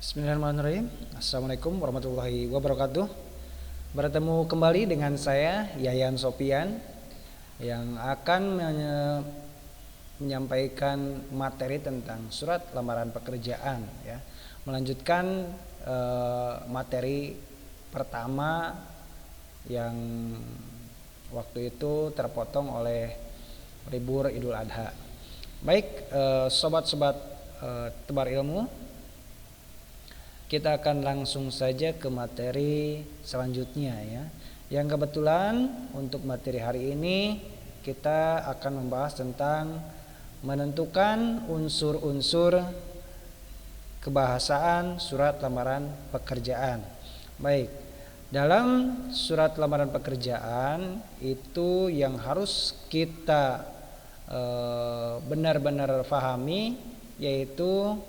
Bismillahirrahmanirrahim. Assalamualaikum warahmatullahi wabarakatuh. Bertemu kembali dengan saya Yayan Sopian yang akan menyampaikan materi tentang surat lamaran pekerjaan ya. Melanjutkan materi pertama yang waktu itu terpotong oleh libur Idul Adha. Baik, sobat-sobat tebar ilmu, kita akan langsung saja ke materi selanjutnya ya. Yang kebetulan untuk materi hari ini kita akan membahas tentang menentukan unsur-unsur kebahasaan surat lamaran pekerjaan. Baik, dalam surat lamaran pekerjaan itu yang harus kita benar-benar pahami yaitu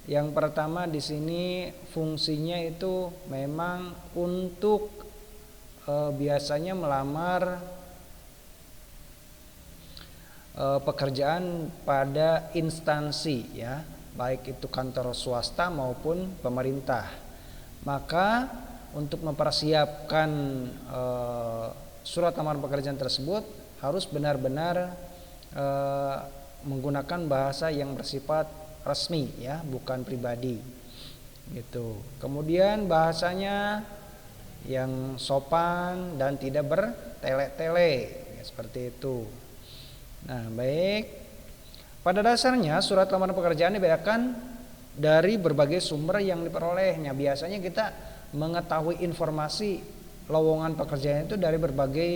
yang pertama di sini fungsinya itu memang untuk biasanya melamar pekerjaan pada instansi ya, baik itu kantor swasta maupun pemerintah. Maka untuk mempersiapkan surat lamaran pekerjaan tersebut harus benar-benar menggunakan bahasa yang bersifat resmi ya, bukan pribadi gitu. Kemudian bahasanya yang sopan dan tidak bertele-tele ya, seperti itu. Nah, baik. Pada dasarnya surat lamaran pekerjaan dibedakan dari berbagai sumber yang diperolehnya. Biasanya kita mengetahui informasi lowongan pekerjaan itu dari berbagai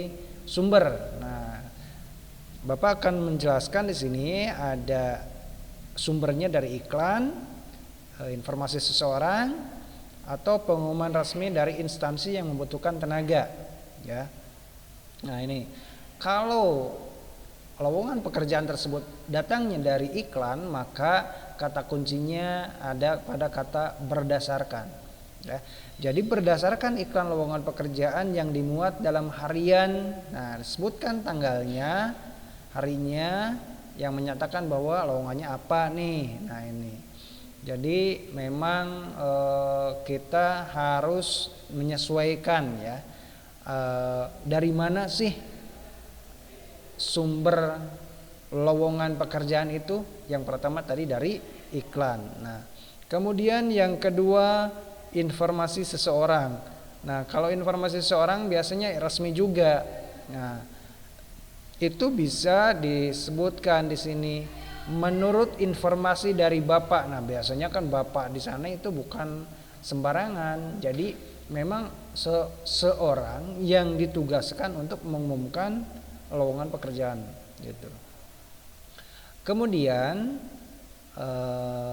sumber. Nah, Bapak akan menjelaskan di sini ada sumbernya dari iklan, informasi seseorang, atau pengumuman resmi dari instansi yang membutuhkan tenaga ya. Nah, ini kalau lowongan pekerjaan tersebut datangnya dari iklan, maka kata kuncinya ada pada kata berdasarkan ya. Jadi berdasarkan iklan lowongan pekerjaan yang dimuat dalam harian, nah disebutkan tanggalnya, harinya, yang menyatakan bahwa lowongannya apa nih. Nah, ini jadi memang kita harus menyesuaikan ya, dari mana sih sumber lowongan pekerjaan itu. Yang pertama tadi dari iklan. Nah, kemudian yang kedua informasi seseorang. Nah, kalau informasi seseorang biasanya resmi juga. Nah, itu bisa disebutkan di sini menurut informasi dari Bapak. Nah, biasanya kan Bapak di sana itu bukan sembarangan. Jadi memang seseorang yang ditugaskan untuk mengumumkan lowongan pekerjaan gitu. Kemudian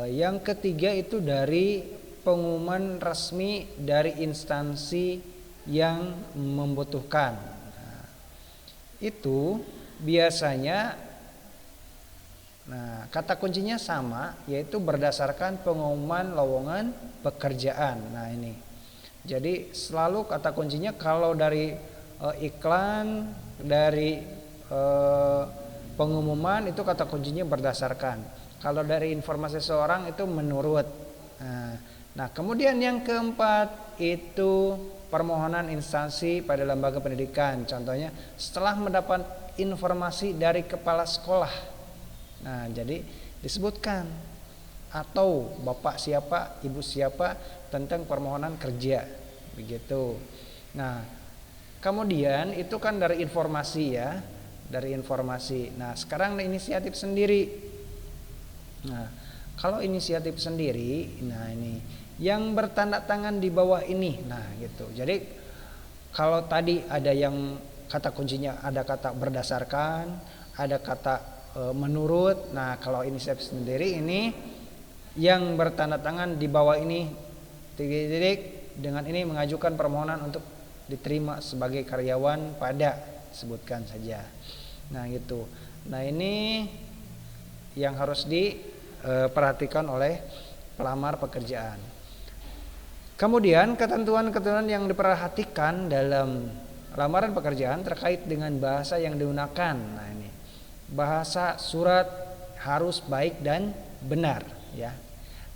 yang ketiga itu dari pengumuman resmi dari instansi yang membutuhkan. Nah, itu biasanya, nah kata kuncinya sama, yaitu berdasarkan pengumuman lowongan pekerjaan. Nah, ini jadi selalu kata kuncinya kalau dari iklan, dari pengumuman itu kata kuncinya berdasarkan. Kalau dari informasi seseorang itu menurut. Nah, kemudian yang keempat itu permohonan instansi pada lembaga pendidikan. Contohnya setelah mendapat informasi dari kepala sekolah. Nah, jadi disebutkan atau bapak siapa, ibu siapa tentang permohonan kerja begitu. Nah, kemudian itu kan dari informasi ya, dari informasi. Nah, sekarang inisiatif sendiri. Nah, kalau inisiatif sendiri, nah ini yang bertanda tangan di bawah ini. Nah, gitu. Jadi kalau tadi ada yang kata kuncinya ada kata berdasarkan, ada kata menurut. Nah, kalau inisiatif sendiri ini yang bertanda tangan di bawah ini titik dengan ini mengajukan permohonan untuk diterima sebagai karyawan pada, sebutkan saja. Nah, gitu. Nah, ini yang harus diperhatikan oleh pelamar pekerjaan. Kemudian ketentuan-ketentuan yang diperhatikan dalam lamaran pekerjaan terkait dengan bahasa yang digunakan. Nah, ini bahasa surat harus baik dan benar ya.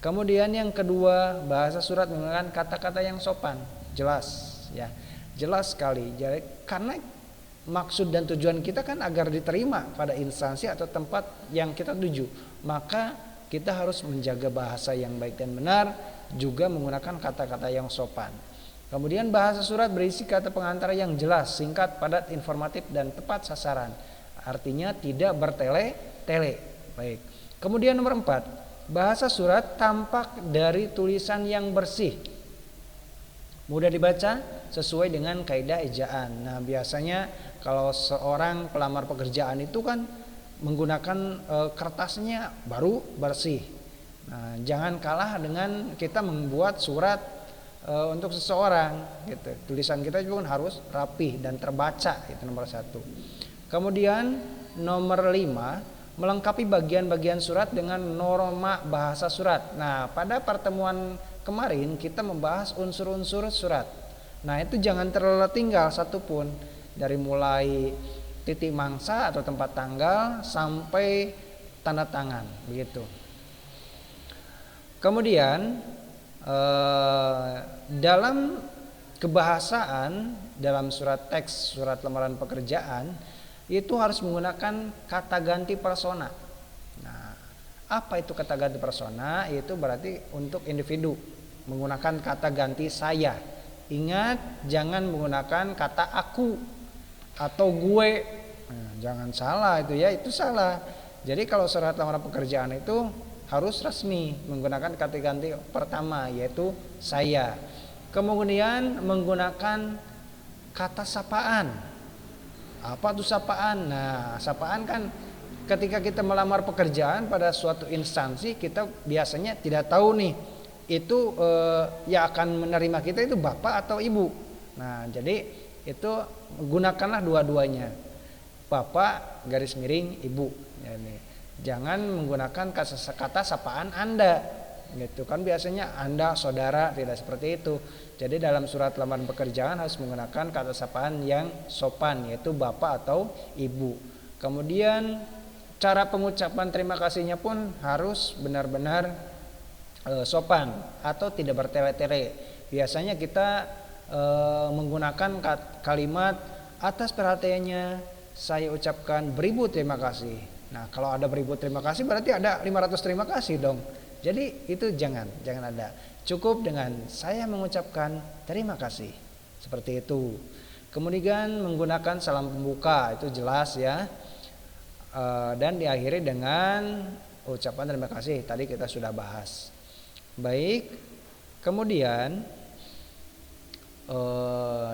Kemudian yang kedua, bahasa surat menggunakan kata-kata yang sopan, jelas ya. Jelas sekali. Jadi karena maksud dan tujuan kita kan agar diterima pada instansi atau tempat yang kita tuju, maka kita harus menjaga bahasa yang baik dan benar, juga menggunakan kata-kata yang sopan. Kemudian bahasa surat berisi kata pengantar yang jelas, singkat, padat, informatif, dan tepat sasaran. Artinya tidak bertele-tele. Baik. Kemudian nomor 4, bahasa surat tampak dari tulisan yang bersih, mudah dibaca, sesuai dengan kaidah ejaan. Nah, biasanya kalau seorang pelamar pekerjaan itu kan menggunakan kertasnya baru bersih. Nah, jangan kalah dengan kita membuat surat untuk seseorang gitu. Tulisan kita juga harus rapih dan terbaca, itu nomor 1. Kemudian nomor 5, melengkapi bagian-bagian surat dengan norma bahasa surat. Nah, pada pertemuan kemarin kita membahas unsur-unsur surat. Nah, itu jangan tertinggal satupun, dari mulai titik mangsa atau tempat tanggal sampai tanda tangan, begitu. Kemudian dalam kebahasaan, dalam surat teks, surat lamaran pekerjaan, itu harus menggunakan kata ganti persona. Nah, apa itu kata ganti persona? Itu berarti untuk individu, menggunakan kata ganti saya. Ingat, jangan menggunakan kata aku atau gue. Nah, jangan salah itu ya, itu salah. Jadi kalau surat lamaran pekerjaan itu harus resmi, menggunakan kata ganti pertama, yaitu saya. Kemudian menggunakan kata sapaan. Apa itu sapaan? Nah, sapaan kan ketika kita melamar pekerjaan pada suatu instansi, kita biasanya tidak tahu nih itu yang akan menerima kita itu bapak atau ibu. Nah, jadi itu gunakanlah dua-duanya, bapak garis miring ibu. Jadi, jangan menggunakan kata sapaan Anda, gitu kan, biasanya Anda saudara, tidak seperti itu. Jadi dalam surat lamaran pekerjaan harus menggunakan kata sapaan yang sopan, yaitu bapak atau ibu. Kemudian cara pengucapan terima kasihnya pun harus benar-benar sopan atau tidak bertele-tele. Biasanya kita menggunakan kalimat atas perhatiannya saya ucapkan beribu terima kasih. Nah, kalau ada beribu terima kasih berarti ada 500 terima kasih dong. Jadi itu jangan ada. Cukup dengan saya mengucapkan terima kasih, seperti itu. Kemudian menggunakan salam pembuka, itu jelas ya. Dan diakhiri dengan ucapan terima kasih. Tadi kita sudah bahas. Baik. Kemudian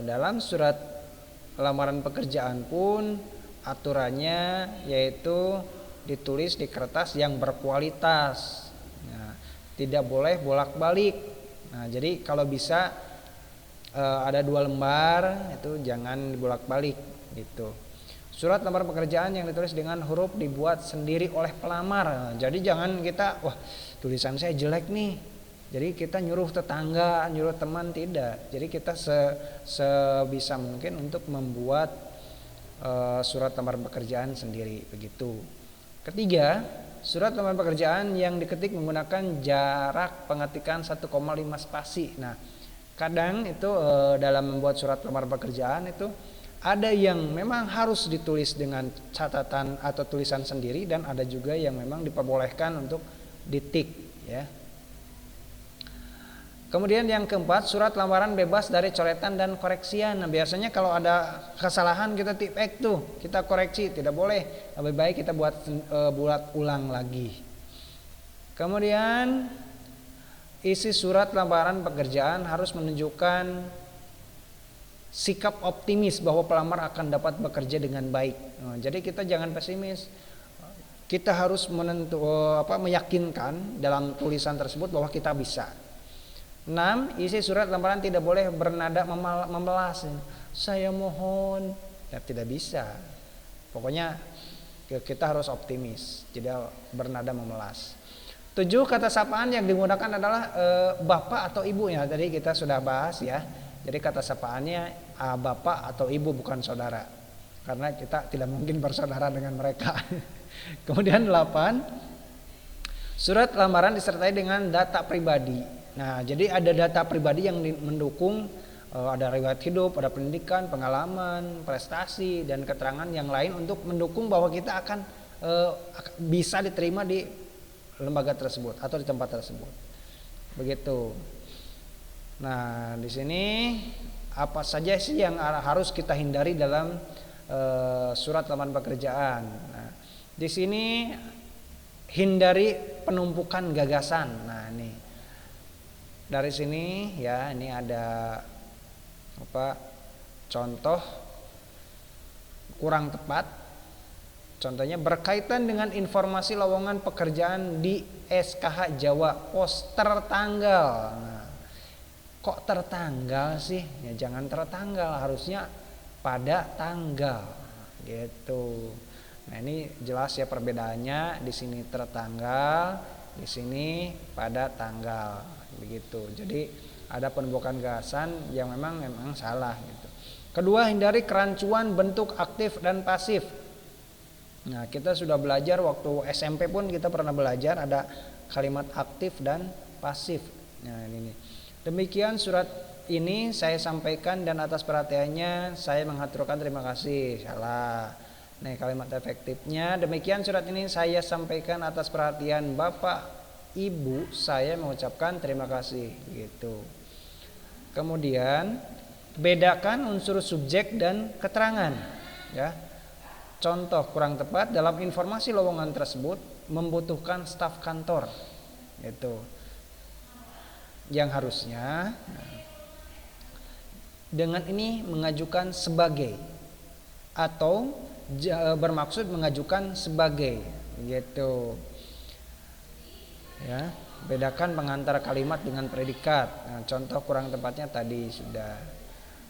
dalam surat lamaran pekerjaan pun aturannya yaitu ditulis di kertas yang berkualitas. Tidak boleh bolak-balik. Nah, jadi kalau bisa ada 2 lembar itu jangan bolak-balik gitu. Surat lamaran pekerjaan yang ditulis dengan huruf dibuat sendiri oleh pelamar. Nah, jadi jangan kita tulisan saya jelek nih, jadi kita nyuruh tetangga, nyuruh teman, tidak. Jadi kita sebisa mungkin untuk membuat surat lamaran pekerjaan sendiri, begitu. Ketiga, surat lamaran pekerjaan yang diketik menggunakan jarak pengetikan 1,5 spasi. Nah, kadang itu dalam membuat surat lamaran pekerjaan itu ada yang memang harus ditulis dengan catatan atau tulisan sendiri, dan ada juga yang memang diperbolehkan untuk ditik ya. Kemudian yang keempat, surat lamaran bebas dari coretan dan koreksian. Nah, biasanya kalau ada kesalahan kita tipek tuh, kita koreksi, tidak boleh. Lebih baik kita buat ulang lagi. Kemudian isi surat lamaran pekerjaan harus menunjukkan sikap optimis bahwa pelamar akan dapat bekerja dengan baik. Nah, jadi kita jangan pesimis. Kita harus meyakinkan dalam tulisan tersebut bahwa kita bisa. 6. Isi surat lamaran tidak boleh bernada memelas. Saya mohon, ya, tidak bisa. Pokoknya kita harus optimis, tidak bernada memelas. 7. Kata sapaan yang digunakan adalah bapak atau ibu ya. Tadi kita sudah bahas ya. Jadi kata sapaannya bapak atau ibu, bukan saudara. Karena kita tidak mungkin bersaudara dengan mereka. Kemudian 8. Surat lamaran disertai dengan data pribadi. Nah, jadi ada data pribadi yang mendukung, ada riwayat hidup, ada pendidikan, pengalaman, prestasi, dan keterangan yang lain untuk mendukung bahwa kita akan bisa diterima di lembaga tersebut atau di tempat tersebut. Begitu. Nah, di sini apa saja sih yang harus kita hindari dalam surat lamaran pekerjaan? Nah, di sini hindari penumpukan gagasan. Nah, ini dari sini ya, ini ada contoh kurang tepat. Contohnya berkaitan dengan informasi lowongan pekerjaan di SKH Jawa, pos tertanggal. Nah, kok tertanggal sih? Ya jangan tertanggal, harusnya pada tanggal gitu. Nah, ini jelas ya perbedaannya. Di sini tertanggal, di sini pada tanggal begitu. Jadi ada penumpukan gagasan yang memang salah gitu. Kedua, hindari kerancuan bentuk aktif dan pasif. Nah, kita sudah belajar waktu SMP pun kita pernah belajar ada kalimat aktif dan pasif. Nah, ini. Demikian surat ini saya sampaikan dan atas perhatiannya saya mengaturkan terima kasih. Salah. Nah, kalimat efektifnya demikian surat ini saya sampaikan atas perhatian Bapak Ibu, saya mengucapkan terima kasih gitu. Kemudian bedakan unsur subjek dan keterangan ya. Contoh kurang tepat, dalam informasi lowongan tersebut membutuhkan staf kantor gitu. Yang harusnya dengan ini mengajukan sebagai atau bermaksud mengajukan sebagai gitu. Ya, bedakan pengantar kalimat dengan predikat. Nah, contoh kurang tepatnya tadi sudah.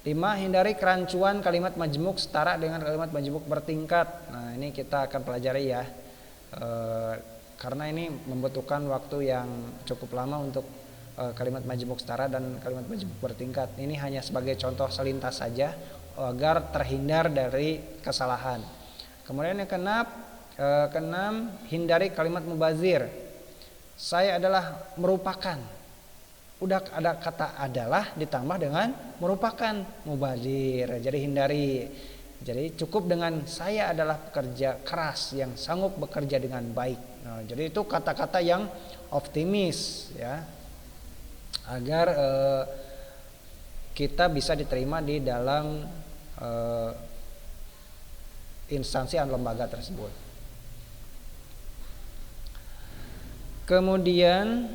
5. Hindari kerancuan kalimat majmuk setara dengan kalimat majmuk bertingkat. Nah, ini kita akan pelajari ya, karena ini membutuhkan waktu yang cukup lama untuk kalimat majmuk setara dan kalimat majmuk bertingkat. Ini hanya sebagai contoh selintas saja agar terhindar dari kesalahan. Kemudian yang keenam, hindari kalimat mubazir. Saya adalah merupakan. Udah ada kata adalah ditambah dengan merupakan, mubazir. Jadi hindari. Jadi cukup dengan saya adalah pekerja keras yang sanggup bekerja dengan baik. Nah, jadi itu kata-kata yang optimis ya, agar kita bisa diterima di dalam instansi atau lembaga tersebut. Kemudian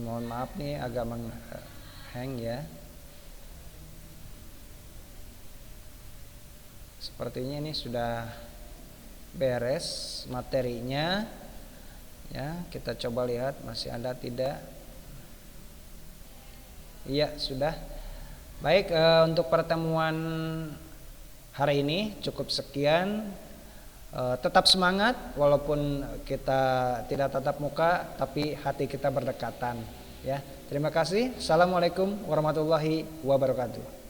mohon maaf nih agak menghang ya. Sepertinya ini sudah beres materinya. Ya, kita coba lihat masih ada tidak? Iya, sudah. Baik, untuk pertemuan hari ini cukup sekian. Tetap semangat walaupun kita tidak tatap muka tapi hati kita berdekatan ya. Terima kasih. Assalamualaikum warahmatullahi wabarakatuh.